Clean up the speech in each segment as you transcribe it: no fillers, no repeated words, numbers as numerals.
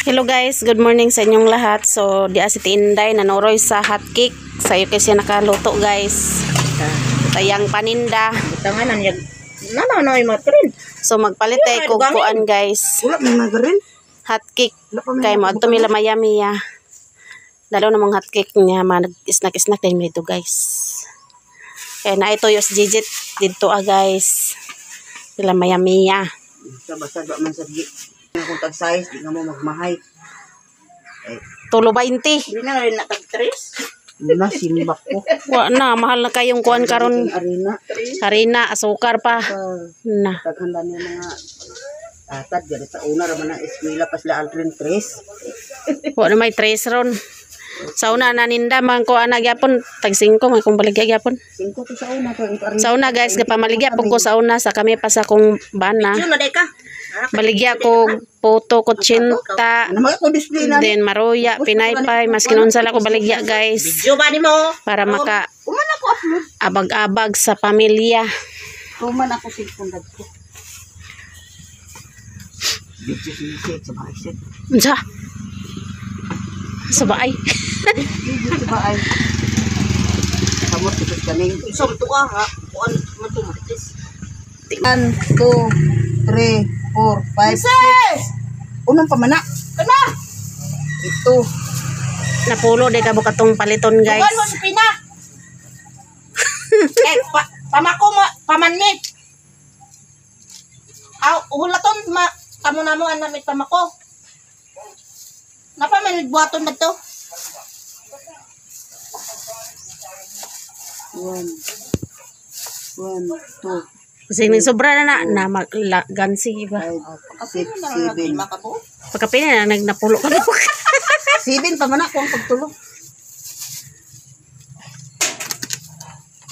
Hello guys, good morning sa inyong lahat. So, di si Tinday nanoroy sa hot cake. Sayo kasi nakaluto guys. Tayang paninda. So, magpalit tayo kukuan guys. Hot cake. Kay mo, ito mila mayami ya. Dalaw namang hot cake niya. Nag-snack-snack din dito guys. Kaya na ito yung jijit dito guys. Sila mayami ya. Basta-basta man sa di. Kung tag-size, di nga mo magmahay. Tulo 20. Hindi na rin natag-tres. Hindi na, simbak ko. Wa na, mahal na kayong kuan karon. Harina, asukar pa. Na. Taghanda niya mga tatad. Gari sa una raman ng eskwela pa sila altrin tres. Wa na may 3 ron. Sa una naninda man ko ana gyapon tag 5 may kung baligya gyapon. 5 to sa una. Sa una guys, kapamaligya po ko sa una sa kami pa sa kong bana. Sino na ka? Baligya ko poto ko chinta. Then maruya, pinaypay, mas kinunsala ko baligya guys. Video ba ni mo? Para maka Kuman ako upload. abag-abag sa pamilya. Kuman ako silpundag ko. Video sinisik sa mga isip. Unsa? Sa baay. Video sa baay. Kamot ito kaning. Isang tuwa ha. Kuan matumatis. 1, 2, 3, 4, 5, 6. Unang pamana. Kana. Ito. Napulo de ka bukatong paliton guys. Kuan mo sa pina. Pamako mo pamanit. Aw, hulaton kamo namo an namit pamako. Napa man buhaton na to? 1, 2, Kasi sobra na maggansi ba? 5, 6, 7. Pagkapin na napulo ka. 7 pa man ako ang pagtulog.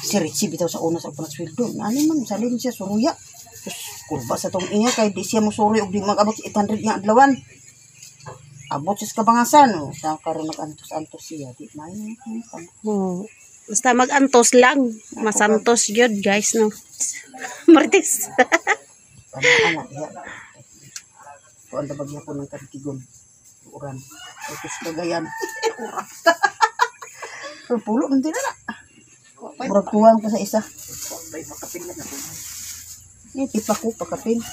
Si Richie bitaw sa una sa panagsweldo. Ano man, salin siya, suruya. Tapos, kurba sa tong iya, kaya di siya mo suruya o di mag-abot sa 800 nga adlawan. Abot siya sa kabangasan. O, sa karoon nag-antos-antos siya. Di main. Basta mag-antos lang. Masantos yun guys, no? Martis. Anak, iya. Kung ang dabag niya po ng kartigon. Uran. Tapos kagayan. Uran. Pero pulo, hindi na na. Murag tuwang ko sa isa. Tipa ko, pakapin.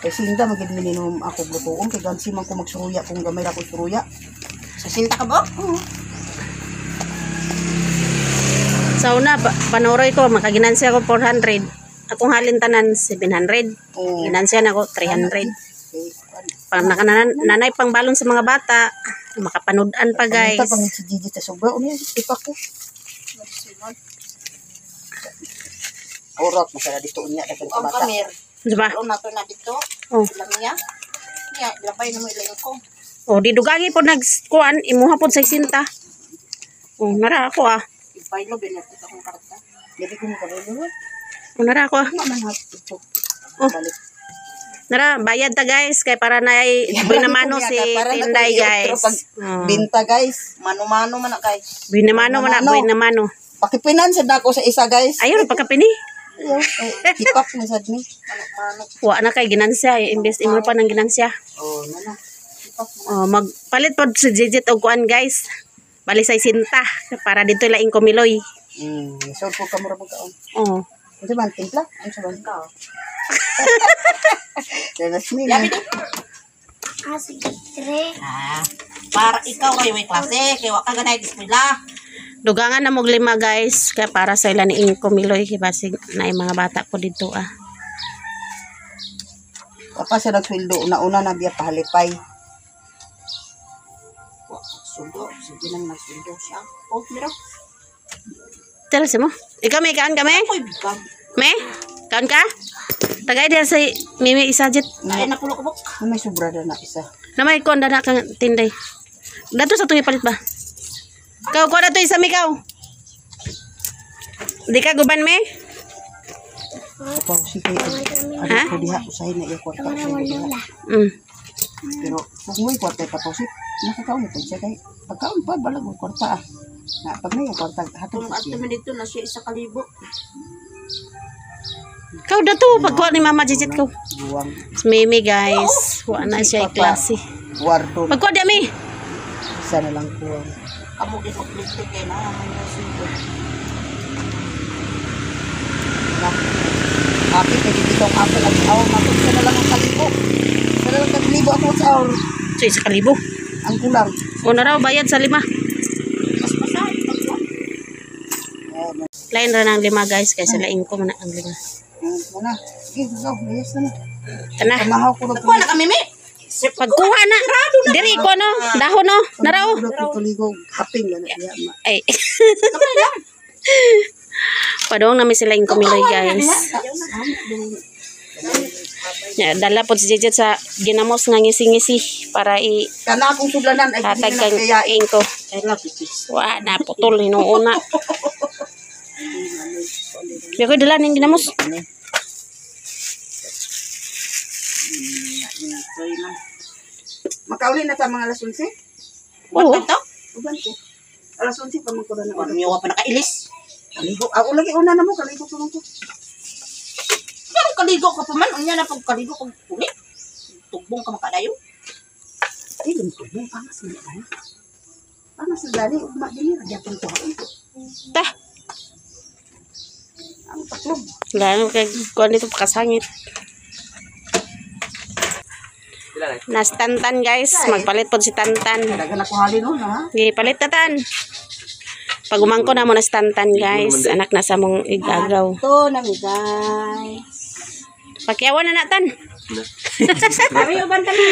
Kaya sinta, mag-minimum ako blutuon. Kaya gansi man ko magsuruya kung gamay ako suruya. Sa sinta ka ba? Oo. Sa una, panoroy ko, makaginansya ko 400. Akong halin tanan, 700. Ginansya na ko, 300. Pag nanay pang balon sa mga bata, makapanood-an pa guys. Pag si Gigi sa sobra, tipa ko. Orot, masala dito unya kasi sa bata. Diba? Nato na dito. Lang niya. Niya, labay na mo ilang ko. Di dugangi po nagkuan, imuha po sa isinta. Nara ako Ipaylo, binapit akong karta. Jadi ko mo kabalo. Nara ako Naman ito. Nara, bayad ta guys, kay para na buhay na mano si Tinday guys. Binta guys. Mano-mano man na guys. Buhay na mano man na, buhay na mano. Pakipinan sa dako sa isa guys. Ayun, pagkapini. Tipap na sad ni. Wa na kay ginansya, invest mo pa ng ginansya. Nana. Magpalit po si Jijit og kuan guys. Bali sa isinta para dito laing kumiloy. So po ka mura magkaon. Ito man timpla, ang saban ka. Danas ni. Sige, 3. Para ikaw kayo may klase, kaya wag ka ganay eskwela. Dugangan na mog 5 guys, kaya para sa ilan ing kumiloy kay basig na mga bata po dito Papa sa nagsweldo una-una na biya pahalipay. Sugo, sige nang nagsweldo siya. Mira. Tell mo. Ikaw may kaan kami? Me? Kaan ka? Tagay dia sa Mimi Isajit. Ay napulo ko bok. May sobra na isa. Na may konda na kang Tinday. Dato sa tuwi palit ba? Kau ko na to isa mikaw. Di ka guban me? Papa sige. Ano ko diha usahay na iya kwarta sa diha. Pero kung may kwarta pa to si nakakaon pa siya kay pagkaon pa balag mo kwarta Na pag na yung kwartag hatong Kung ato man dito na siya 1,000. Kau dato pagkuha ni Mama Jijit ko. buwang Mimi guys, wala na siya klase. kwarto. Pagkuha di ami. Isa na lang buwang. Amo di paglikte kay na man sundo. Api kay dito ang ako ang awang matod sa na lang ang kalibo. Sa na lang kalibo ako sa awr. So, 1,000. Ang kulang. O na raw, bayad sa 5. Lain ra ng 5 guys, kaya sila ko man ang 5. Mana? Sige, go. Layas na na. Tana. Kamahaw ko na. Kuha na kami mi. Pagkuha na. Diri ko no, dahon no, naraw. Kaligo kaping na niya ma. Ay. Padong namin sila yung kumiloy guys. Ya, dala po si Jejet sa ginamos nga ngisi-ngisi para Kana akong sudlanan ay ihatag kang kaya ingko. ay lapis. Wa na putol hinuuna. Kaya ko dala ning ginamos. Makauli na sa mga alas 11? Oo. to? Uban ko. Alas 11 pa man ko na Ano na. niyo pa nakailis? Kaligo. Ako lagi una na mo kaligo ko lang ko. Pero kaligo ka pa man, unya na pag kaligo kag uli. Tugbong ka makadayo. Ay, lumto mo pangas mo dali. Pangas mo dali ugma dinhi ra gyapon to. Ta. Ang taklog. Lalo kay kuan dito pakasangit. Nas Tantan guys, magpalit po si Tantan. Dagan ako halin no ha. Gipalit na tan. Pag umangko na mo na si Tantan guys, anak na sa mong igagaw. To na mi guys. Pakyawan na natan. Kami uban tami.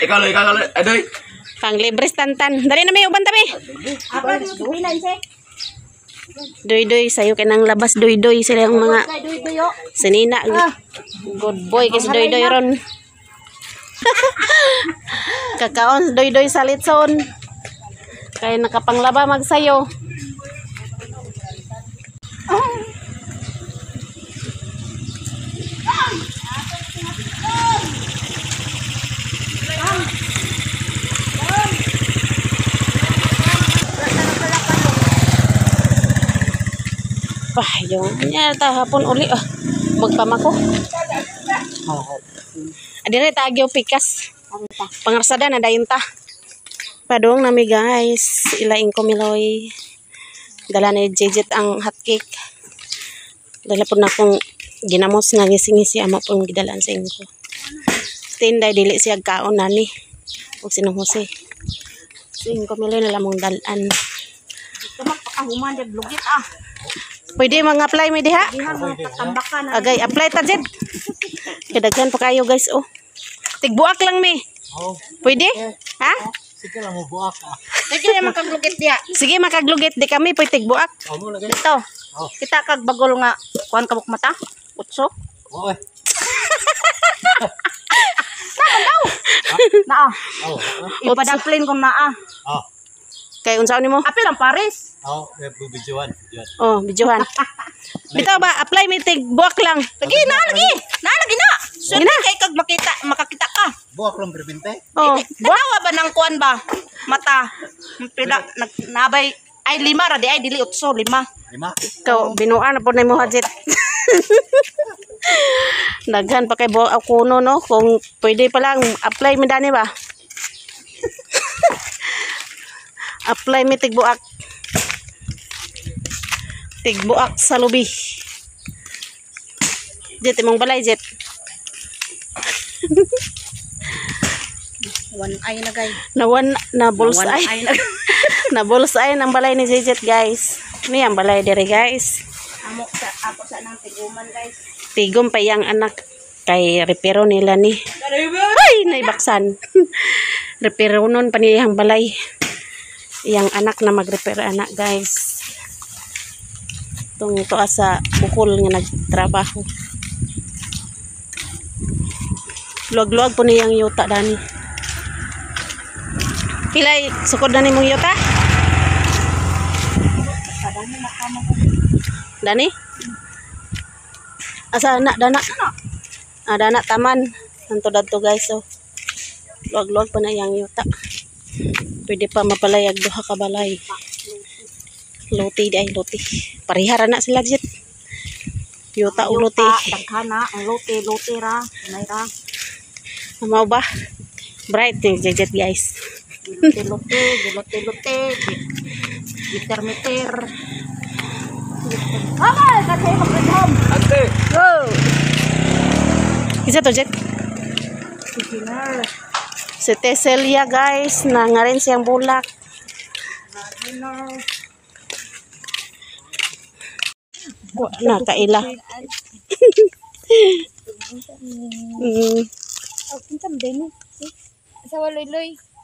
Ikaw lo. Adoy. Pang libre si Tantan. Dali na may uban tabi. Apa ni bilan se? Doy-doy sayo kay nang labas doy-doy sila yung mga Kay duyo. sinina. Good boy kasi doy-doy ron. Kakaon doy-doy sa litson. Kaya nakapanglaba magsayo. Pah, yung ta hapon uli magpamako. Adire tagyo pikas. Pangarsada na dayon ta. Padong nami guys, ilaing ko miloy. Dala ni Jejet ang hotcake. Dala po na akong ginamos nga ngisi-ngisi ama pong gidalaan sa inyo. Tinday dili siya kaon nani. Ug sinong Jose. Sing ko miloy na lamong dalan. Tumak pa human de blugit Pwede mag-apply mi diha. Dihan mo tambakan na. Agay, apply ta Jed. Kadaghan pa kayo guys oh. Tigbuak lang mi. Oh, Pwede? Ha? sige lang mo buak ka. Sige na makaglugit diha. Sige makaglugit di kami pwede tigbuak. Oh, mo lagi. Dito. Oh. Kita kag bagol nga kuan kamok mata. Utso. Oy. Naa. Oh. Ipadagplin ko naa. Oh. Kay unsaon nimo? Apil ang Paris. Oh, bidyoan. Oh, videohan. Bitaw ba apply mi tigbuak lang. Lagi na lagi. Na lagi na. So kay kag makakita ka. Buak lang berbinte. Oh, Tanawa ba ng kuan ba? Mata. Pila nabay ay 5 ra di ay dili 8 5. 5. ikaw binuan na po na mo Jed. Daghan pa kay bo ako no kung pwede pa lang apply mi dani ba? Apply mi tigbuak. Tigbuak sa lubi. Jet imong balay Jet. One eye na gay. Na bullseye. One eye na. Na bullseye ng balay ni Jet guys. Ni ang balay diri guys. Ako sa nang tiguman guys. Tigom pa yang anak kay repero nila ni. Ay, naibaksan. Repero nun pa niyang balay. Yang anak na mag-repair anak guys. Tung to sa bukol nga nagtrabaho. Luwag-luwag po niyang yuta dani. Pilay sukod na nimong yuta? Dani? Asa na dana? Ah, dana taman. Nanto dadto guys so. Luwag-luwag pa na yang yuta. Pwede pa mapalayag duha ka balay. Luti di ay luti. Parihara na sila jet. Yuta o luti. Dagkana, ang lote ra. May ra. Mau ba? Bright yung jet guys. Lote. Meter. Mama, kasi mag-home. Ante. Go! Isa to jet. Si Teselia guys, na nga rin siyang bulak. Nakaila.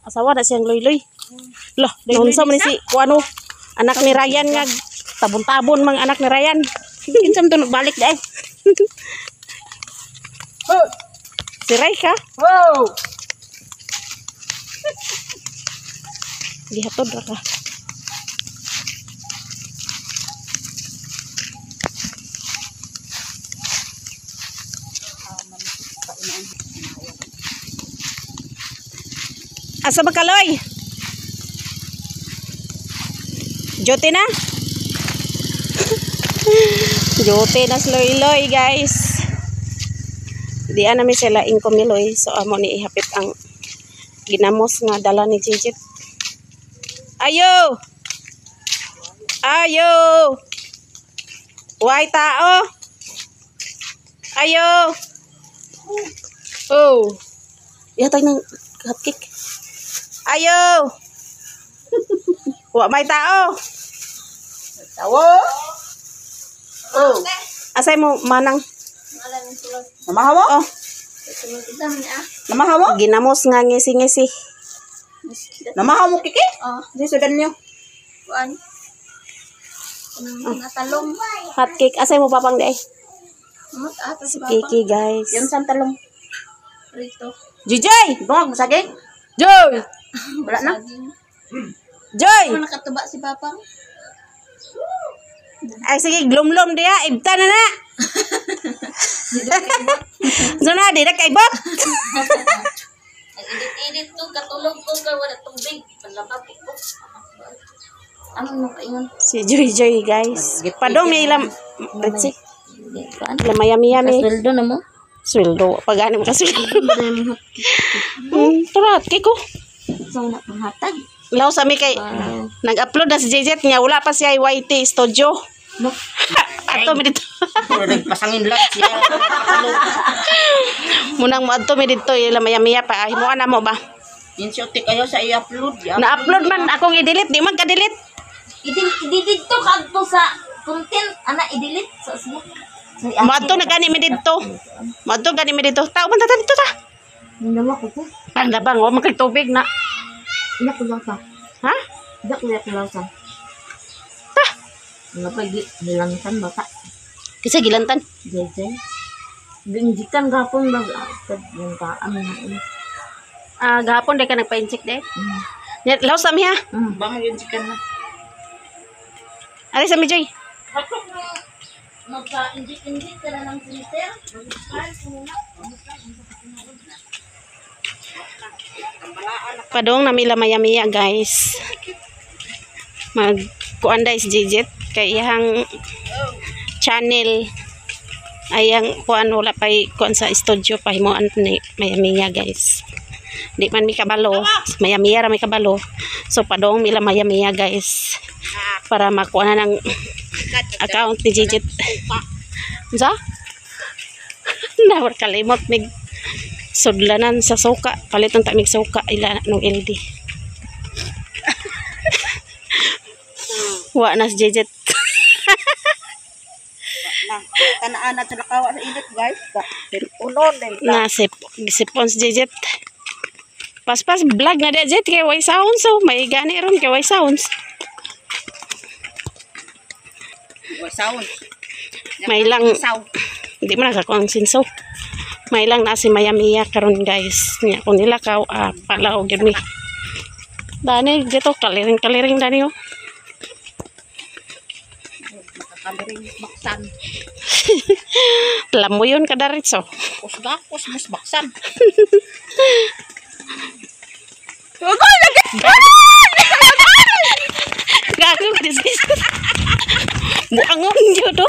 Asawa na siyang loy-loy. Loh, naunsa man si kuano? Anak ni Ryan nga tabon-tabon mang anak ni Ryan. Kinsam to balik dai. Si Ray ka? Wow! Gihatod ra ka. Asa ba kaloy? Jote na? Jote na sloy-loy guys. Di namin sila inkomiloy. So amo ni ihapit ang ginamos nga dala ni Jijit. Ayo! Ayo! Way tao! Ayo! Oh! Ihatag ng hotcake. Ayo! Wa may tao! Tawo. Oh. Asay mo manang? Namaha mo? Oh, Namaha mo? ginamos nga ngisi-ngisi. Namaha mo kiki? Di sudan niyo. Talong. Hotcake. Asay mo papang di ay? Si Kiki guys. Yan san talong. Rito. Jijay! Dungag mo saging. Joy! Wala na. Joy! Nakatuba si Papa. Ay sige, glom-lom diya. Ibta na na. So na, di na kaibot. Edit to, katulog ko ka, wala tubig. Panlabak ko. Ano mo kaingon? Si Joy guys. Padong may ilam. Let's see. Mayami-yami. Sweldo na mo? Sweldo. Pagani mo ka sweldo. Turat, kay ko. So, napahatag. Law sa mi kay nag-upload na si JZ niya. Wala pa siya YT Studio. No. Ato mi dito. Nagpasangin lang siya. Munang mo ato mi dito. Ila maya-maya pa. Himuan na mo ba? Insulti kayo sa i-upload. Na-upload man. Akong i-delete. Di man ka-delete. I-delete to kadto sa content. Ana, i-delete sa Facebook. Mato na gani mi dito. Mato gani mi dito. Tao man ta dito ta. Nindama ko po. Panda bang o magkay tubig na. Iyak ko lang sa. Ha? Iyak ko lang sa. Nga pa, nilangitan baka. Kisa gilantan. Jay. Ginjikan gapon mag yung taan na. Ah, gahapon day ka nagpa-incheck day. Laos sa mi ha. Ba mag-insikan na. Ari sa mi Joy. Ako magka-injik ka na ng filter. Padong na mila maya-maya guys. Magkuan day si Jijit kay iyang channel ayang kuan wala pay kuan sa studio pa himuan ni maya-maya guys. Di man mi kabalo, maya-maya ra mi kabalo. So padong mila maya-maya guys para makuha na ng account ni Jijit. Unsa? Nawar kalimot mig sudlanan sa suka, palitan ta mig suka ila nung LD. Wa na si Jijit. Kanaan na tulakawa sa init guys. Unon din. Na sipon si Jijit. Pas-pas vlog na Jijit kay way sounds so may gani ron kay way sounds. Sound. May lang hindi mo nakakuha ang sinso. May lang na si Maya-Mia karon guys. Nya kung nila ka palaw gyud mi. Dani dito kaliring dani oh. Kaliring baksan. Alam mo yun kadaritso. Kusgakos mas baksan. Gago disguise. Buangon jud do.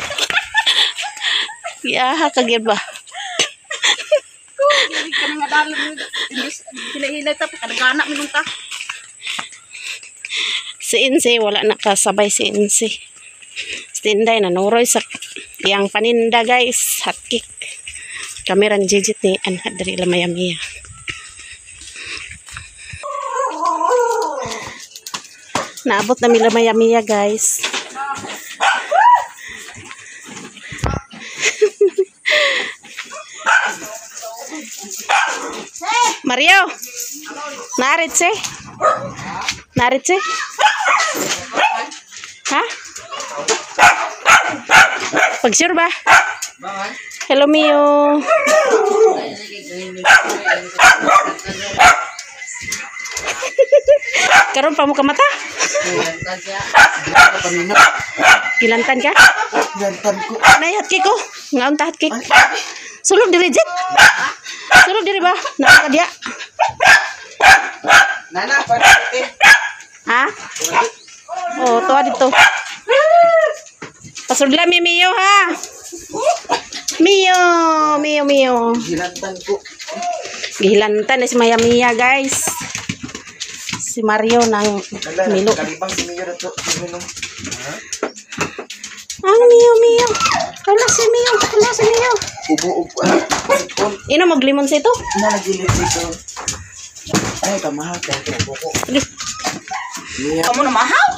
Ya kagid ba. Kanang nga dalan hila-hila ta kadagana mi ta. Si Insi wala nakasabay si Insi. Tinday na nuroy sa yang paninda guys, hotcake. Kamera ni Jijit ni Anha dari Lamayamia. Naabot na mi Lamayamia guys. Mario, narit si? Narit si? Ha? Pag-sure ba? Hello, Mio. Karon pa mo ka mata? Gilantan ka? Gantan ko. Nay, hotcake ko. Ngaon ta hotcake. Sulod diri, Jit. Sulod diri ba? Nakakadya. Nana, pati. Ha? Oh, tuwa dito. Pasudla mi Mio ha. Mio. Ginantan ko. Gihilantan na si Mayamia guys. Si Mario ng Milo. Kalibang si Mio dito. Minum. Ang Mio. Wala si Mio. Ubo-ubo. Ino maglimon sa ito? Nalagilid dito. Ay, kamahal ka. Sige. Mia. Kamu na mahaw.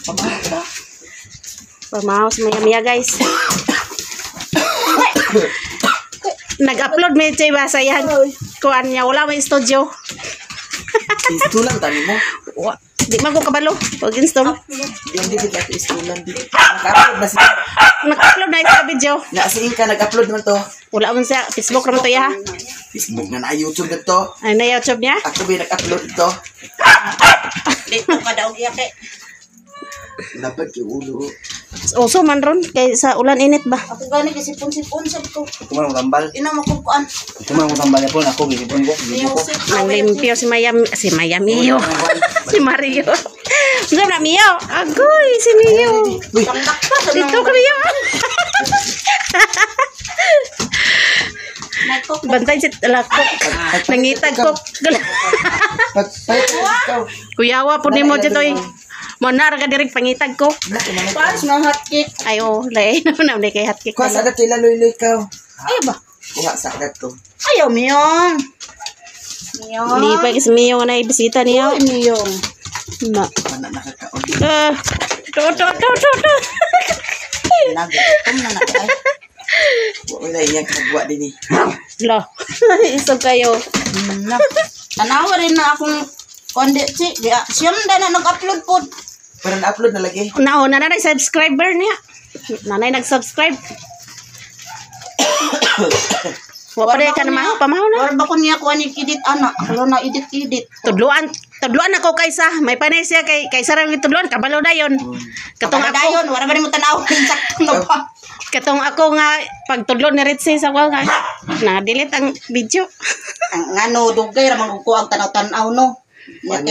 Kamahal ka. Pamahaw si Mayamia guys. Nag-upload may chay ba sa yan? Kuan niya. Wala may studio. Istulan tani mo. Di man ko kabalo. Pag install. Yung di kita istulan di. Nag-upload na siya. Nag-upload na ito video. Naasiin ka, nag-upload naman to. Wala man sa Facebook naman to ya. Facebook na YouTube na to. Ay na YouTube niya. Ako ba nag-upload ito? Dito ka daw giyake. Dapat yung ulo. Uso man ron. Kay sa ulan init ba? Ako gani kasi sipon-sipon sa ko. Ako man mo tambal. Ina mo kuan. Ako man mo tambal po ako gilipon ko. Nang limpyo si Mayamio. Si Mario. Ngam na Mio. Agoy si Mio. Uy, Dito ka Mio. Bantay si Talako. Nangitag ko. pagpalit ikaw. Kuyawa po ni mo dito eh. Monar ka direk pangitag ko. Pas na hotcake. Ay oh, lay na na kay hotcake. Kuha sa adat sila luloy ikaw. Ay ba? Kuha sa adat to. Ayaw miyong. Miyong. Di pa kis Mio na ibisita niya. Miyong. Na. Mana nakakaon. To. Nagutom na nakay. Wala iyang kagwa din eh. Lo. Isog kayo. Tanawa rin na akong kundi si siyam na nag-upload po. Pero na-upload na lagi. Nao na nanay subscriber niya. Nanay nag-subscribe. Wa pa ka na pamahaw na. Wala ba ko niya kuha ni edit anak. Ako na edit. Tudluan ako kaysa. May panay siya kaysa rin tudluan. Kabalo na yun. Katong Wala ako. dayon, wala ba rin mo tanaw. Sakto pa. Katong ako nga pag tudlon ni Ritzy sa wall nga. Na-delete ang video. Ang ano, dugay ramang ko ang tanaw-tanaw no. Ano,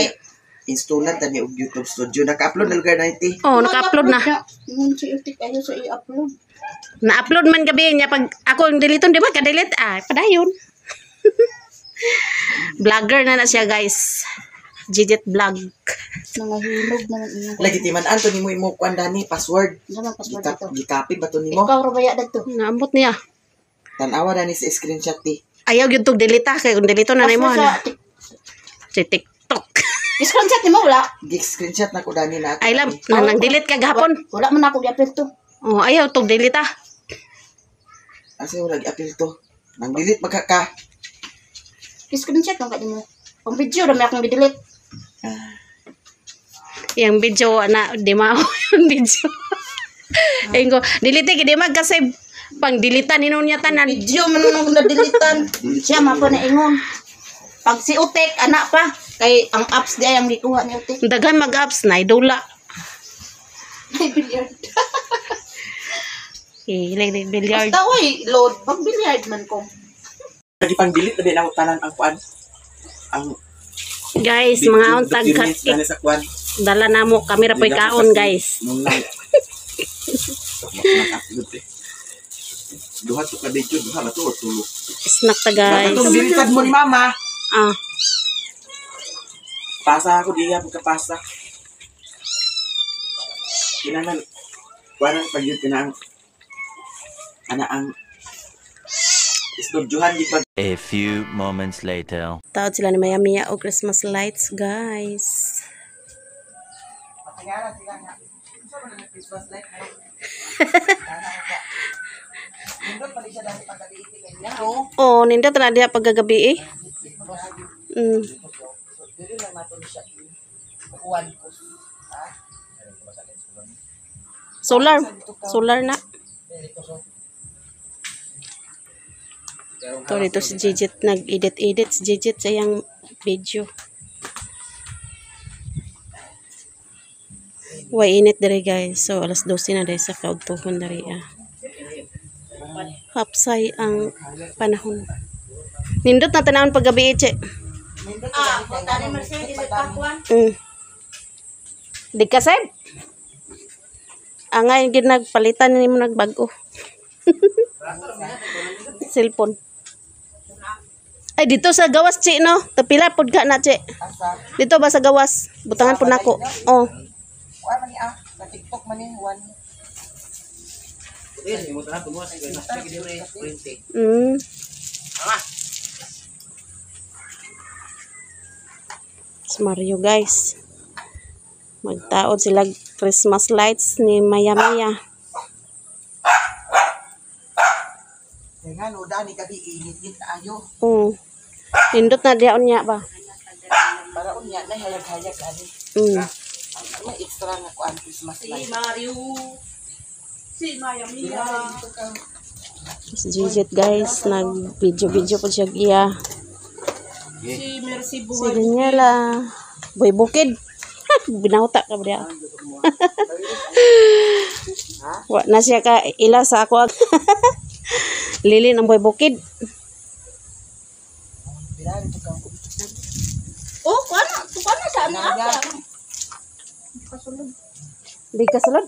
installer tani og YouTube Studio. Naka-upload na lugar na iti. Oh, naka-upload na. Si Utik ayo sa i-upload. Na-upload man gabi niya pag ako yung delete di ba ka-delete padayon. Vlogger na siya guys. Jijit vlog. Nangahilog na niya. Lagi timan Anthony mo imo kuan dani password. Naman password dito. Gikapi ba to nimo? Ikaw rabaya dagto. Naambot niya. Tanawa dani sa screenshot ti. Ayaw gyud tog delete kay kung delete na nimo na. Si TikTok. Screenshot ni mo wala. Screenshot na ko dani na. Ay lam nang delete ka gahapon. Wala man ako gi-upload to. Oh, ayaw tog delete Kasi wala gi-appeal to. Nang delete magka. Screenshot lang kadi mo. Ang video dami akong gi-delete. Yang video na di mao yung video. Ayun ko, delete di mag-save. Pang dilitan ni niya tanan. Video man nung na-deletean. Siya mapo na ingon. Pag si Utek anak pa kay ang apps di ang gikuha ni Utek. Daghan mag-apps na idula. Ay billiard. Like billiard. Basta way load pag billiard man ko. Lagi pang delete na din ako tanan ang kuan. Ang Guys, mga untag documents hotcake. na sa kuan. Dala na mo, kami ra po'y kaon guys. Nung lang. Nakakagod eh. Duha to ka dito, duha na to, tulog. Snack ta guys. Itong binitad mo ni mama. Ah, Pasa ako, di ako kapasa. Kailangan, parang pag yun kinang, ang istudyohan di pag. A few moments later. taod sila ni Maya Mia o Christmas lights guys. Oh, nindot na diha paggagabi eh. Solar. Solar na. Ito dito si Gigit. Nag-edit-edit si Gigit sa iyang video. Way init diri guys. So, alas 12 na dahil sa cloud tuhon diri ah. Hapsay ang panahon. Nindot na tanawon paggabi eh, che. Punta ni Mercedes sa Pakuan. Di ka sab. Angay gid nagpalitan ni mo nagbago. Cellphone. Ay dito sa gawas chi no. Tapila pod ka na chi. Dito ba sa gawas? Butangan pod nako. Oh. Kuha man ni sa TikTok man ni one. Mm. Si Mario guys. Magtaod sila Christmas lights ni Maya Mia. Kaya nga, no, dani gabi, init-init tayo. Nindot na diyaon niya ba? Para unya na, hayag-hayag, ani. May extra nga kuan Christmas light. Si Maya Mia. Si Gigit guys, nag-video-video po siya iya. Si Mercy Si Buhay. Daniela. Boy Bukid. Binauta ka ba diya? Wa na siya ka ila sa ako. Lili ng Boy Bukid. Oh, kuana sa ano ata? Di ka sulod?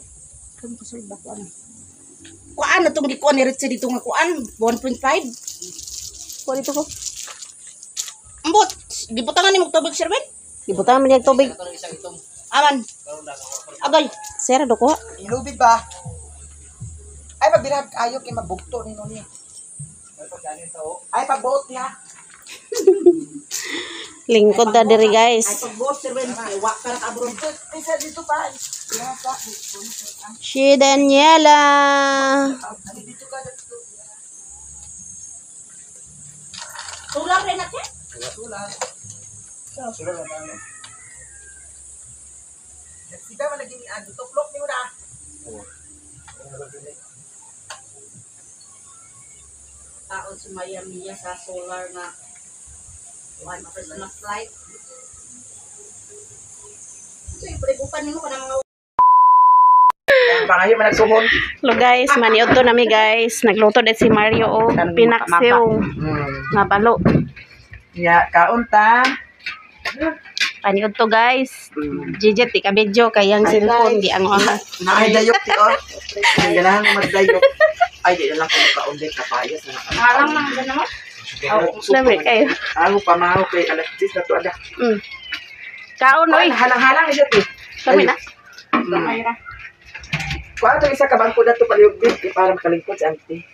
Kuan na tong gikuan ni Richie dito nga kuan 1.5. Kuha dito ko. Ambot, gibutangan ni mo tubig sir Ben? Ibutangan mo niya tubig. Aman. Agay. Sera do ko. Ilubid ba? Ay, mabirag kayo kay mabugto ni Noni. Ay, pagbuot niya. Lingkod na diri Ay guys. pagbuot sir Ben, wa para ka abroad. Isa dito pa. Si Daniela. Tulang rin natin. Sida man lagi ni Ado. Tuklok ni mo na. Taon si Maya Mia sa solar nga one Christmas light. So, iparebukan nimo ka ng mga Pangayo man nagsuhon. Hello guys, maniod to nami guys. Nagluto din si Mario o pinaksiw nga balo. Ya, kaunta. Paniod to guys. Gigit di ka video kayang cellphone di ang Nakadayok ti oh. Ganahan mo magdayok. Ay, di na lang kung kaunday kapayas na nakakita. alam nang ganaman. Sabi kayo. Ako pamahaw kay alas 10 na to ada. Kaon oy. Halang-halang siya ti. Kami na. Kuha ito isa ka bangko na ito paliyog-big. Para makalingkod sa auntie.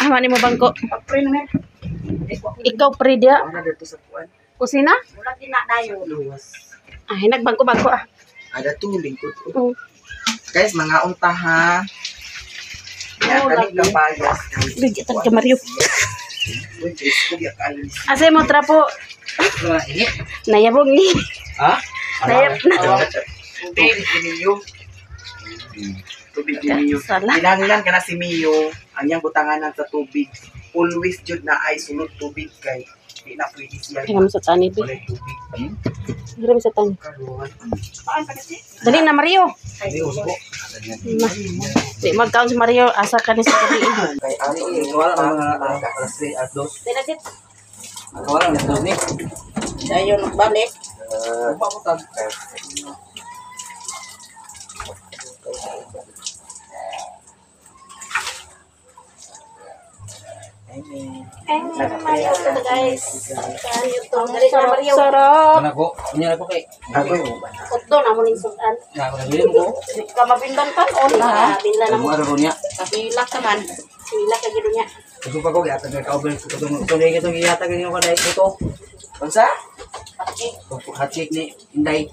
Ama ni mo bangko. Apre na nga. Ikaw pre dia. Ano dito sa kuwan? Kusina? Wala dinadayo. Luwas. Ay nagbangko-bangko ah. Ada to lingkod. Oh. Guys, mga unta ha. Yan, kanig kapayas. Gigit ka Mario. Uy, Diyos ko, yak alis. Asa mo trapo? Init. Nayabog ni. Ha? Nayab na. Tubig ninyo. Tubig ninyo. Sala. Kinahanglan ka na si Mio. Ang niyang butanganan sa tubig. Always jud na ay sulod tubig kay di na pwede siya. Kaya mo sa tani bi. Wala tubig. Gira mo sa tani. Karuan. Dali na Mario. Ay, usbo. Di magkaon si Mario asa ka ni sa gabi. Kay ari wala na alas 3 at 2. Tinagit. Wala na 2 ni. Dayon balik. Upa ko tag. Mario to the guys. Mario to. Dali na Mario. Sarap. Ano ko? Ini ako kay. Ako yung Kuto na mo ning sudan. Na ko bilin ko. Di ka mapindan pa on Ah, ha. bila na mo. Ano ro niya? Kapilak ka man. Sila ka gid niya. Gusto pa ko yata kay kaubel ko tong tunay kitong yata kay ko dai ito. Unsa? Hatik ni Inday.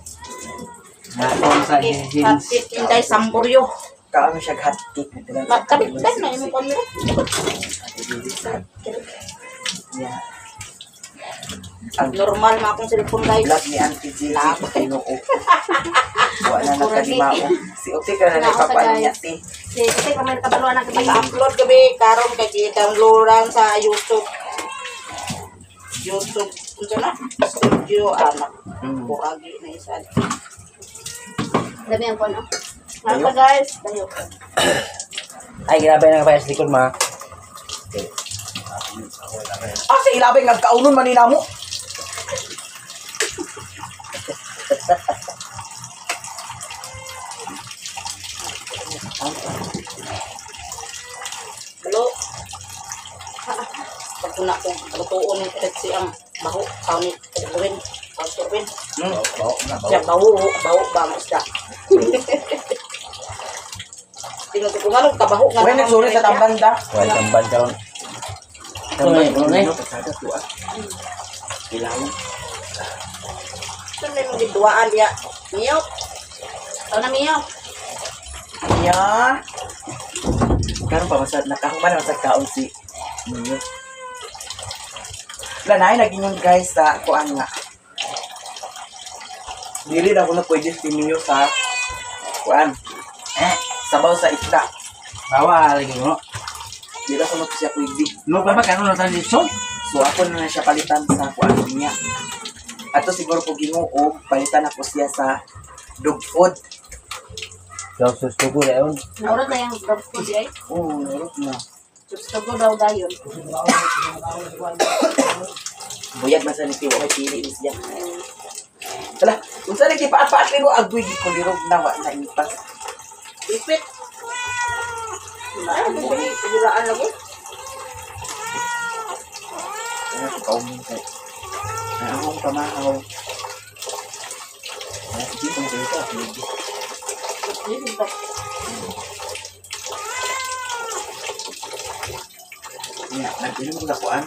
Na ko sa Hatit inday samburyo. kaano siya hotcake. Kapitdan na imo kon. Yeah. Normal ma akong cellphone guys. Vlog ni Auntie Gigi Pinoo. Wala na kalimao. Si Uti ka na nagpapaano niya, ti. Kasi kung may kabaluan ng kapag Upload gabi karon kay downloadan sa YouTube. YouTube unsa na? Studio anak. Kuragi na isa. dami ang kono. Mga guys, tayo. ay grabe na pa sa likod ma. Ah, sa ilabay nagkaunon manina mo. Hello. Pag kuna ko lutuon ni kasi ang baho kaon ni Edwin. Edwin. Ya baho ba ang isda. Tingnan ko nga ka baho nga. When nagsulit sa tambanda. Wala tamban karon. Tamban ko na. Kailangan. Saan may mga giduaan dia? Miyok. Tao na miyok. Yeah. Karon pa masad nakahuman sa kaon si Mio. Lanay naging yun guys sa kuan nga. Dili na ko na pwede si Mio sa kuan. Sabaw sa isda. Bawal lagi mo. Dili ko na siya pwede. No pa kanu na tradisyon. So ako na siya palitan sa kuan niya. Ato siguro ko Ginoo palitan ako siya sa dog food. Daw susto ko dayon. Naurot na yung dog food ay. Oh, narot na. Gusto ko daw dayon. Buyag man sa niti wa pili ni siya. Tala, unsa lagi paat-paat pero agoy di ko lirog na wa na ipas. Ipit. Ay, siguraan lagi. Ano ko kaumin kay. Na akong pamahaw. Sige kung ito. Yeah, nag-inom ko kuan.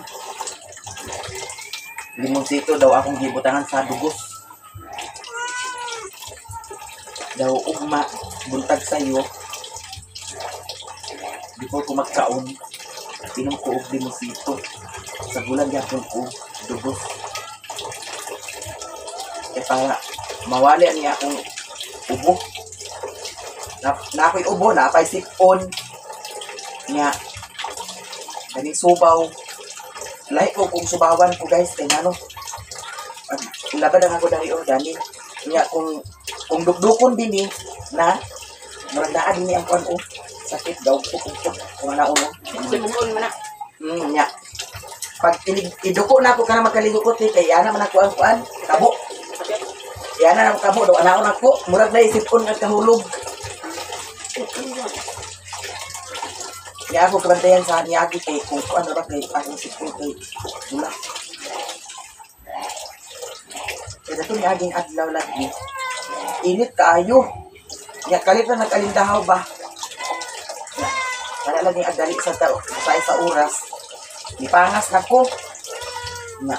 Limonsito daw akong gibutangan sa dugos. Daw ugma buntag sayo. Before ko magkaon, inom ko og limonsito. Sa bulan yapon ko dugos. Kaya para mawali niya akong ubo. Na ako'y ubo, na apay sipon. Nga, kaning subaw. Lahi ko kung subawan ko guys, kaya ano. Labad ang ako dari organic. Nga, kung dugdukon din na, marandaan din ang kuwan ko. Sakit daw ko kung nauna. Simuon man na. Nga. Pag iduko na ako ka na magkaligukot kaya naman ako ang kuwan, kabo. Kaya na ang kabo, daw anaon ako. Murag na isipon at kahulog. Kaya ako kabantayan sa niyagi kay kung ano ba kay akong sipon kay mula. Kaya ito niyaging adlaw lagi. Init kaayo. Kaya kalit na nagkalindahaw ba? Kaya laging agdali sa sa oras. Ipangas na ko. Nga,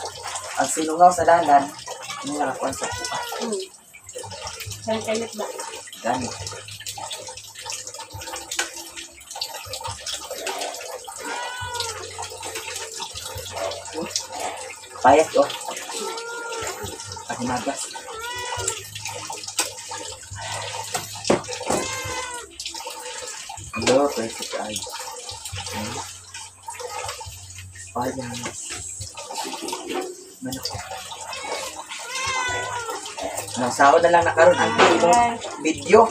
ang sinungaw sa dalan, hindi nakakuan sa kuha. Saan kayo ba? Gani. Payat ko. Ako magas. Hello, perfect eyes. Payas. Manok. Nasawad na lang na karon ang video.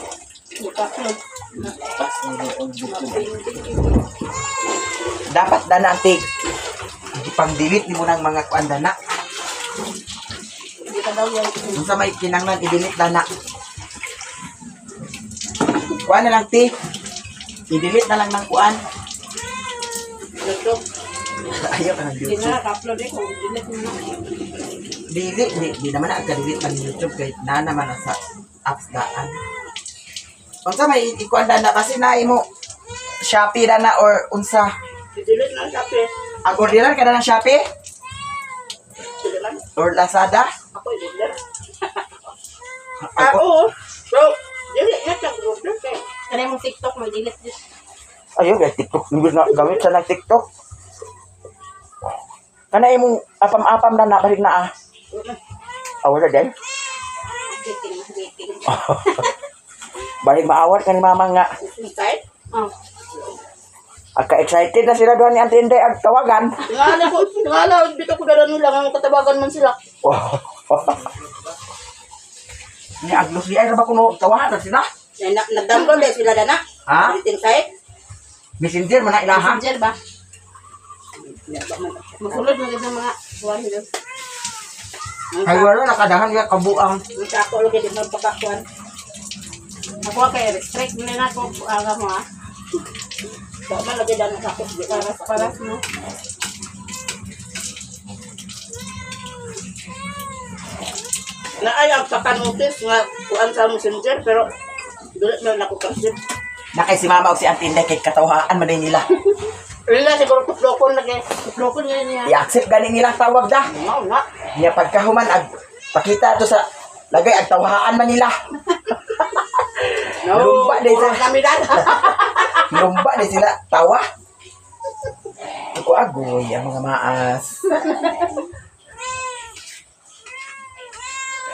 Pas mo yung video. Dapat dana antig. Ipang-delete ni mo ng mga kuan dana. Kung sa may kinanglan i-delete dana. Kuan na lang ti. I-delete na lang ng kuan. YouTube. Ayaw ka ng Hindi YouTube. na upload eh kung delete mo na. Di naman na agka-delete ang YouTube kay na naman na sa apps daan. Kung sa may ikuan na kasi na imo Shopee na or unsa. I-delete na sa page. Ang orderan ka na ng Shopee? Or Lazada? Ako i-delete. Ako, Oo. So, delete na sa group na kay. Kaya mong TikTok mo delete din. ayun kay TikTok. Hindi na gamit sa ng TikTok. Kana imong apam-apam na nabalik na ah. Awala din. Dating. Balik maawat ka ni mama nga. Inside? Oh. Agka-excited na sila doon ni Auntie Inday ag tawagan. Ngala, dito ko dala nila nga katabagan man sila. Ni aglos di ay ra ba kuno tawahan na sila? Nag-download din sila dana. Ha? Inside? Messenger man na ilaha. Messenger ba? Masulod mo din ng mga buwan nila. Ay wala nakadahan nga kabuang. Ako lagi din magpakakuan. Ako kay restrict nila na ako aga mo ha. Baka lagi dan sa ako paras mo. Na ay ang paka-notice nga kuan sa messenger pero dili na ako kasi. Na kay si mama og si Auntie Inday kay katawhaan man din nila. Wala siguro tuplokon lagi. Tuplokon niya. I-accept gani nilang tawag da. Mao na. Niya pagkahuman ag pakita to sa lagay ag tawahaan man nila. Lumba din sila. Kami dan. Lumba din sila tawa. Ako agoy ang mga maas.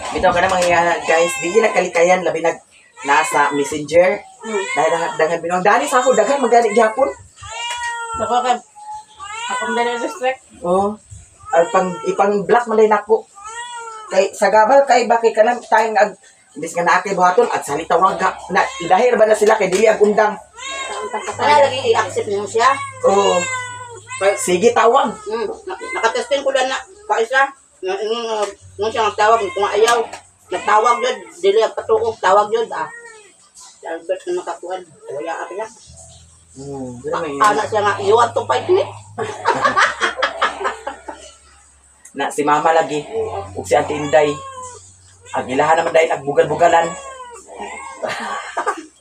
Ito ka na mga guys, di na kalikayan labi nag nasa messenger. Dahil daghan binong dani sa ako daghan magani gyapon. Ako kay akong dala restrict. Oh. Ay ipang black man din ako. Kay sa gabal kay bakit kanang tayong ag imbis nga naakay buhaton at salita waga na dahil ba na sila kay dili ag undang. Kaya lagi i-accept niyo siya. Oh. Sige tawag. Nakatesting ko lang na kaisa. Nung siya nagtawag, kung ayaw, nagtawag yun, dili ang patuok, tawag yun, Albert na nakakuhan, wala ka niya. Anak siya nga, you want to fight me? Na si mama lagi ug si Auntie Inday. Ang ilahan naman dahil agbugal-bugalan.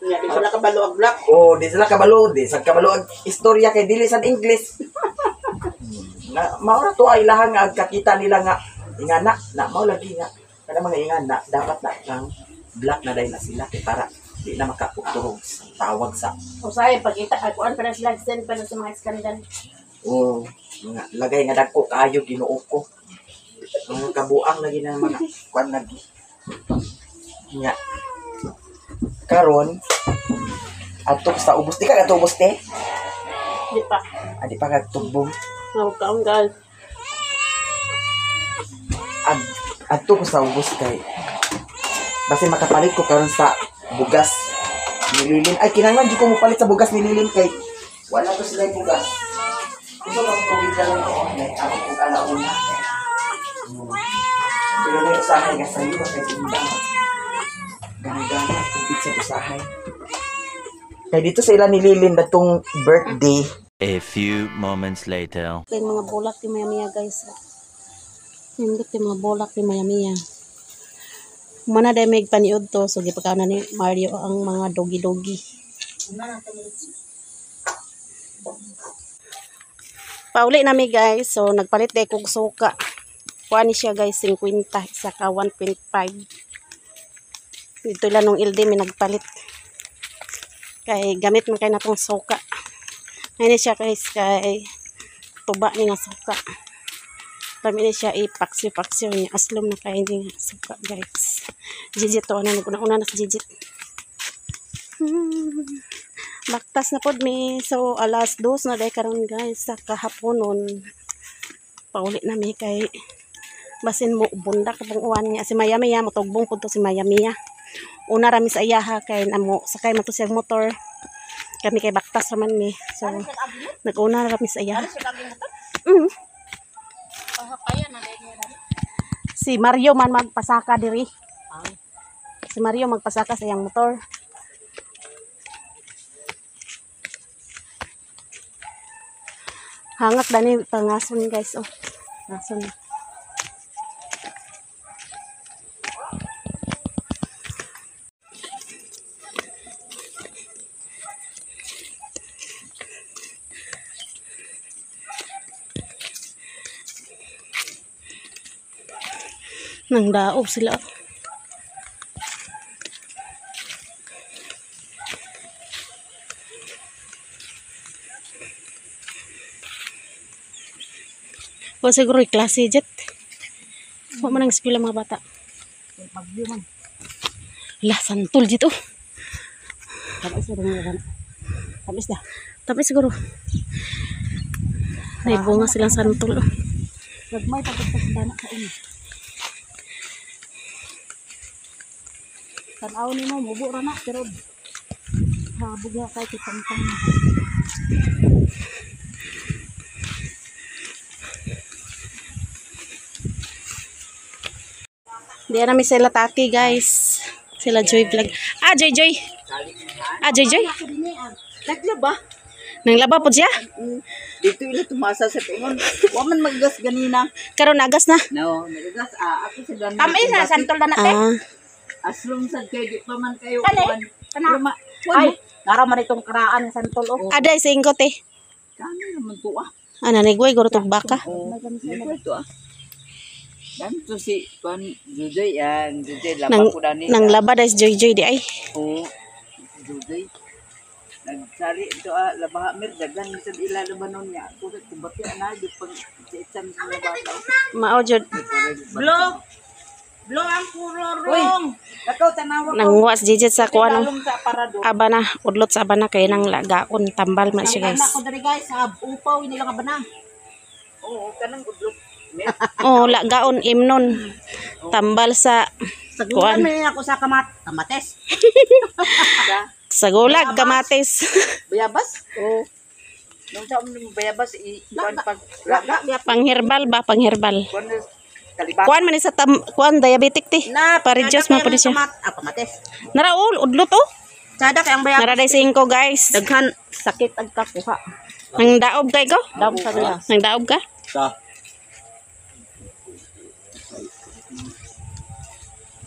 Di sila kabalo ang black. Oh, di sila kabalo, di sa kabalo ang istorya kay dili sa English. Na mao to ay ilahan nga agkakita nila nga ingana na mao lagi nga kada mga ingana dapat na kang black na dahil na sila kay para di na makapugturog tawag sa Usay, pagkita, kuan pa na sila, send pa na sa mga skandal. oh nga lagay nga dagko kaayo Ginoo ko. Mga kabuang lagi na mga kuan lagi. Nga karon atok sa ubos di ka katubos te Di pa. adi pa kagtubong Nagkaon guys. adto ko sa ubos kay basi makapalit ko karon sa bugas ni Lilin ay kinahanglan di ko mo palit sa bugas ni Lilin kay wala to sila yung bugas gusto lang ko bigla lang ako may ako kung alauna pero may usahay nga sa iyo kay tindang gana-gana tubig sa usahay kay dito sa ila ni Lilin datong birthday. A few moments later. Kaya mga bulak ni Maya guys. Nindot yung mga bulak ni Maya. Mana dahil may paniod to. So gipakaw na ni Mario ang mga dogi-dogi. Pauli na mi guys. So nagpalit dahil kong suka. Kuha ni siya guys 50. Isa ka 1.5. Dito lang nung ilde may nagpalit. Kay gamit man kayo na itong suka. Ngayon siya guys kay tuba ni nga suka. Kami ni siya ipaksiw-paksiw niya. Aslom na kayo ni nga suka guys. Jijit to. Naguna-una na sa jijit. Baktas na pod mi. So alas 2 na dahil karon guys. Sa kahaponon. Paulit na mi kay basin mo bundak pang uwan niya. Si Maya Mia. Matugbong po to si Maya Mia. Una rami sa iyaha kay namo sakay man to siyang motor. Kami kay baktas raman mi. So, nag-una na kami sa iya. Si Mario man magpasaka diri. Si Mario magpasaka sa iyang motor. Hangat dani pangason guys. Oh. Ngason. Nang daob sila. O siguro klase jet. Huwag man ang eskwela mga bata. Lah, santol dito. Tamis dah. Tamis siguro. May bunga silang santol. Nagmay pagkakasdana sa inyo. Tanaw ni mo, mubo ra na, pero habog na kahit itang-tang. Di na mi sila taki guys. Sila Joy Vlog. Ah, Joy Joy. Ah, Joy Joy. Naglaba? Nang laba po siya? Dito ila tumasa sa tingon. Waman maggas ganina. Karon nagas na. No, nagagas. Ako sa ganina. Kami na santol na natin. Ah, Aslong sad kayo, di pa man kayo. Kani? Kana? Ay, nara man itong karaan santol oh. aday sa ingot eh. Kani naman to ah. Ano, nagway, guro tong baka. Dito ito ah. Dan to si Pan Juday yan. Juday, Nang, laban ko dani. nang laba dahil Joy Joy di ay. Oo. Juday. Nagsali ito ah, labaha mir, dagan sa ilalabanon niya. Kung kubati na, di pang isan sa mga bata. Mao jud. Blo. Blo ang kurorong. Ikaw tanawa ko. Nang was jijit sa kuan. Lalong sa parado. Abana, udlot sa abana kay nang lagaon tambal man siya Ang guys. anak ko dari guys, sa upaw nila ka ba na? Oo, kanang gudlok. Oh, lagaon imnon. Tambal sa Sagulan kuan. mo ako sa kamates. Sa gulag kamatis. Bayabas? Oo. Nung sa mo bayabas, kuan pag laga. Pangherbal ba, pangherbal. Kuan kalibak. Kuan man ni sa kuan diabetic ti. Na, Paredyos man po di siya. Kamates. Naraul udlot oh. Sada kay ang bayab. Nara day 5 guys. Daghan sakit ang kakuha. Nang daob kay ko? Daw sa niya. Nang daob ka?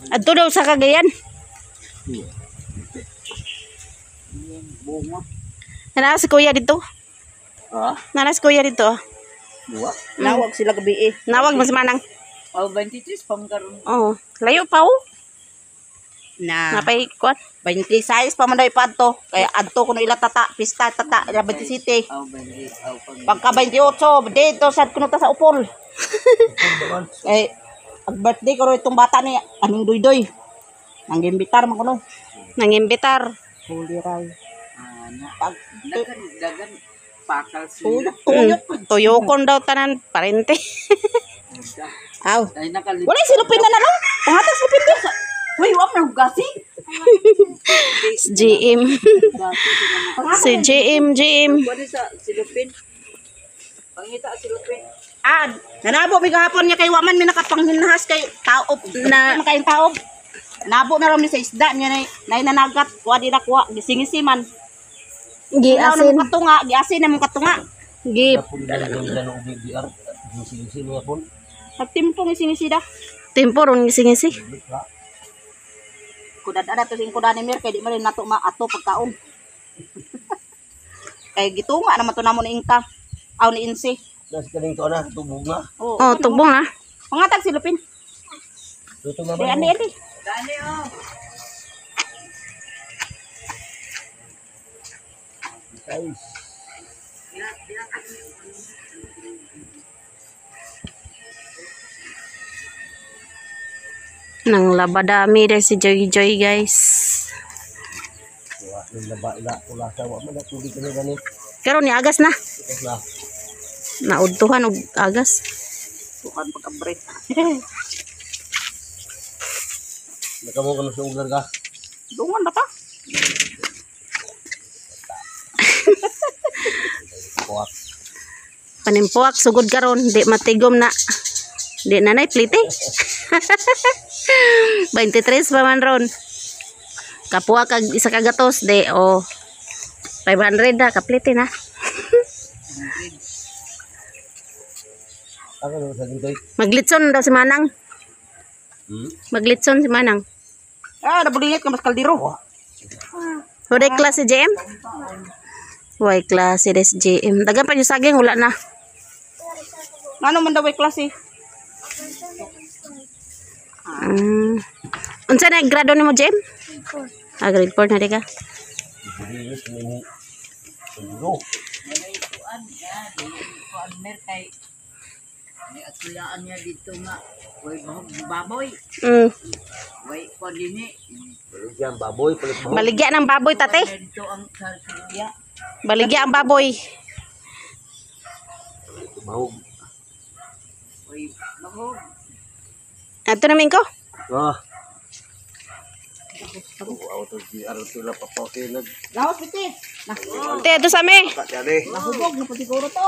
Adto daw sa Cagayan. Nara si kuya dito. Ah, Nara si kuya dito. buwa. Nawag sila gabi eh. Nawag mas manang. Oh, 23 pang karon. Oh, layo pa oh. Na Napay kuan. 26 pa man daw ipadto. Kaya adto ko no ila tata, pista tata ila 27. Oh, 20. Oh, pag Pagka 28 dito sad kuno ta sa upol. Eh ang birthday ko ro itong bata ni aning duydoy. Nang gimbitar man kuno. Nangimbitar. Huli ray. pag dagan pakal sila. Tuyok. Tuyokon daw tanan parente. Aw. Ay nakalip. Wala silupin na no? Pangatag silupin to. Uy, wag na hugasi. GM. Si GM. Kuan sa silupin. Pangita silupin. Ah, nanabo mi gahapon niya kay waman mi nakapanghinahas kay taob. Na kay taob. Nabo na ron ni sa isda niya nay nanagat. Kuha di na kuha gisingisi man. Giasin. Katunga, giasin na mong katunga. Gip. Nagtimpong isingisi da. Tempo ron ngisi-ngisi. Kudad-ada to sing kuda ni Mir kay di man rin nato maato pagkaon. Kay gitunga naman to namon ni Inka. Aw ni Insi. Oh, tubong na. Pangatag silupin. Di andi. Dani oh. Nang labadami dahil si Joy Joy guys. Pero ni agas na. Naudtuhan og agas. Tukan pagka-break. Dungan na pa. Panimpuak sugod karon di matigom na. Di na nay plite. 23 pa man ron. Kapua kag isa ka gatos de o 500 na kaplite na. Maglitson daw si Manang. Maglitson si Manang. Ah, nabulingit ka mas kaldero. Huwag klase JM? Huwag klase des JM. Dagan pa yung saging, wala na. Ano man daw ay klase? Unsa na grado ni mo, JM? Grade 4 na di ka? Atulaan niya dito nga. Baboy. Way ko dini. Baligya ng baboy, tate. Dito ang sarsuya. Baligya ang baboy. Way mahog. Ato namin ko. Lawas biti. Te, ito sa me. Nahubog na po siguro to.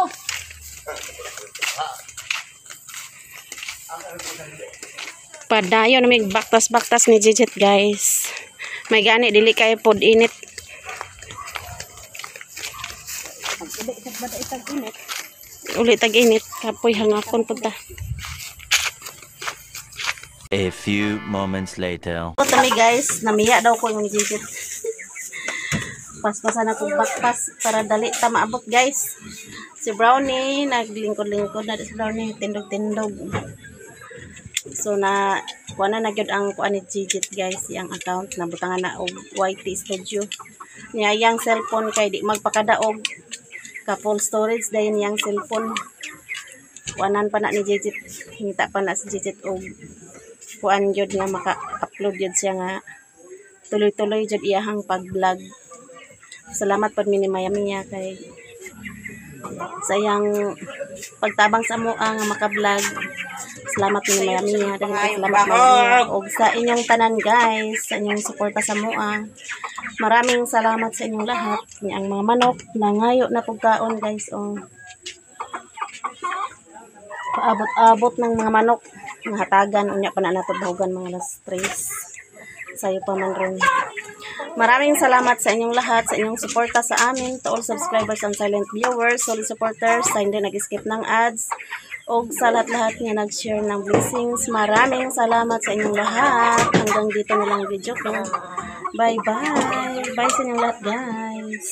Padayon na may baktas-baktas ni Jijit, guys. May gani, dili kayo pod init. Uli tag-init. Kapoy hangakon po ta. A few moments later. Ito kami, guys. Namiya daw ko yung Jijit. Paspasan ako baktas para dali ta maabot, guys. Si Brownie, naglingkod-lingkod na si Brownie. Tindog-tindog. So na kuha na nagyod ang kuha ni Jijit, guys, yung account na butangan na og YT Studio. Niya yang cellphone kay di magpakadaog ka full storage dayon yang cellphone. Kuanan pa na ni Jijit, hingita pa na si Jijit og kuan jud nga maka-upload jud siya nga tuloy-tuloy jud iyahang pag-vlog. Salamat pud ni Mayami niya kay sayang pagtabang sa mo nga maka-vlog. Salamat ni Mayami niya. Salamat niya. Og sa inyong tanan, guys. Sa inyong suporta sa mua. Maraming salamat sa inyong lahat. Ni ang mga manok na ngayo na pagkaon, guys. O, paabot-abot ng mga manok. Hatagan. Unya pa na natubahugan mga alas 3. Sayo pa man rin. Maraming salamat sa inyong lahat, sa inyong suporta sa amin, to all subscribers and silent viewers, solid supporters, sa hindi nag-skip ng ads, o sa lahat-lahat nga nag-share ng blessings. Maraming salamat sa inyong lahat. Hanggang dito na lang video ko. Bye-bye. Bye sa inyong lahat, guys.